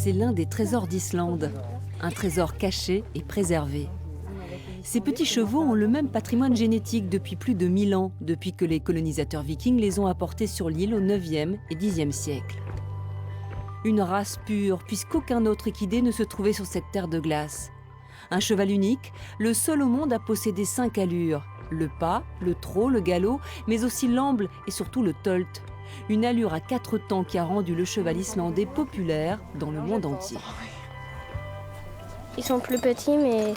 C'est l'un des trésors d'Islande, un trésor caché et préservé. Ces petits chevaux ont le même patrimoine génétique depuis plus de 1000 ans, depuis que les colonisateurs vikings les ont apportés sur l'île au 9e et 10e siècle. Une race pure, puisqu'aucun autre équidé ne se trouvait sur cette terre de glace. Un cheval unique, le seul au monde à posséder 5 allures. Le pas, le trot, le galop, mais aussi l'amble et surtout le tolt. Une allure à 4 temps qui a rendu le cheval islandais populaire dans le monde entier. Ils sont plus petits, mais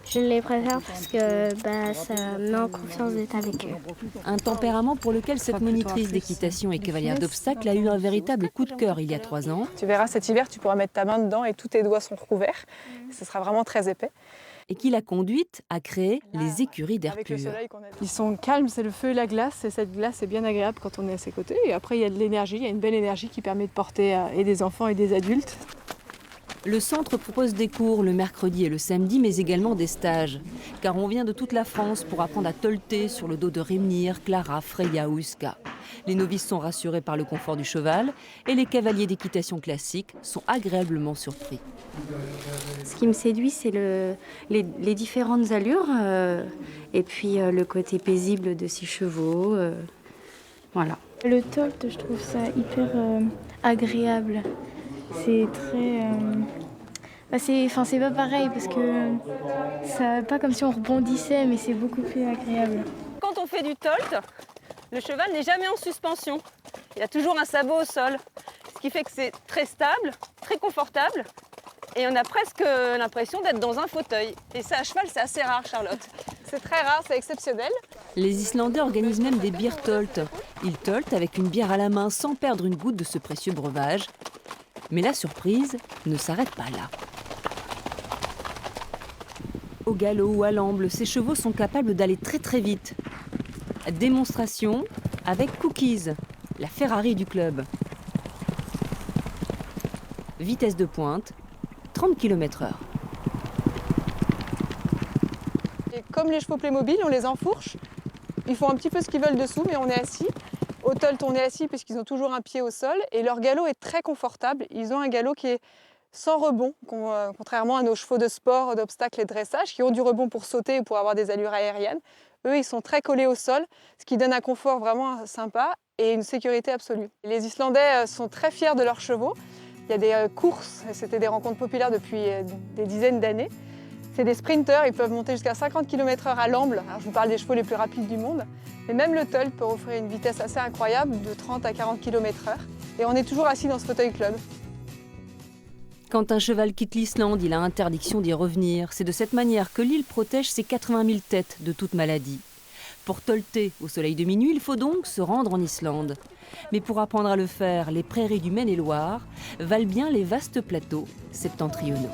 je les préfère parce que ça me met en confiance d'être avec eux. Un tempérament pour lequel cette monitrice d'équitation et cavalière d'obstacles a eu un véritable coup de cœur il y a 3 ans. Tu verras cet hiver, tu pourras mettre ta main dedans et tous tes doigts sont recouverts. Ce sera vraiment très épais. Et qui l'a conduite à créer les écuries d'air pur. Ils sont calmes, c'est le feu et la glace. Et cette glace est bien agréable quand on est à ses côtés. Et après, il y a de l'énergie, il y a une belle énergie qui permet de porter et des enfants et des adultes. Le centre propose des cours le mercredi et le samedi, mais également des stages. Car on vient de toute la France pour apprendre à tolter sur le dos de Rimnir, Clara, Freya ou Uska. Les novices sont rassurés par le confort du cheval et les cavaliers d'équitation classiques sont agréablement surpris. Ce qui me séduit, c'est les différentes allures et puis le côté paisible de ces chevaux. Voilà. Le tolt, je trouve ça hyper agréable. C'est très... c'est pas pareil parce que ça pas comme si on rebondissait, mais c'est beaucoup plus agréable. Quand on fait du tolt, le cheval n'est jamais en suspension. Il a toujours un sabot au sol, ce qui fait que c'est très stable, très confortable. Et on a presque l'impression d'être dans un fauteuil. Et ça, à cheval, c'est assez rare, Charlotte. C'est très rare, c'est exceptionnel. Les Islandais organisent même des beer tolt. Ils toltent avec une bière à la main sans perdre une goutte de ce précieux breuvage. Mais la surprise ne s'arrête pas là. Au galop ou à l'amble, ces chevaux sont capables d'aller très très vite. Démonstration avec Cookies, la Ferrari du club. Vitesse de pointe, 30 km/h. Et comme les chevaux Playmobil, on les enfourche. Ils font un petit peu ce qu'ils veulent dessous, mais on est assis. Au tolt, on est assis puisqu'ils ont toujours un pied au sol. Et leur galop est très confortable. Ils ont un galop qui est sans rebond, contrairement à nos chevaux de sport, d'obstacles et de dressage, qui ont du rebond pour sauter ou pour avoir des allures aériennes. Eux, ils sont très collés au sol, ce qui donne un confort vraiment sympa et une sécurité absolue. Les Islandais sont très fiers de leurs chevaux. Il y a des courses, c'était des rencontres populaires depuis des dizaines d'années. C'est des sprinters, ils peuvent monter jusqu'à 50 km/h à l'amble. Alors, je vous parle des chevaux les plus rapides du monde. Mais même le tolt peut offrir une vitesse assez incroyable, de 30 à 40 km/h. Et on est toujours assis dans ce fauteuil club. Quand un cheval quitte l'Islande, il a interdiction d'y revenir. C'est de cette manière que l'île protège ses 80 000 têtes de toute maladie. Pour tolter au soleil de minuit, il faut donc se rendre en Islande. Mais pour apprendre à le faire, les prairies du Maine-et-Loire valent bien les vastes plateaux septentrionaux.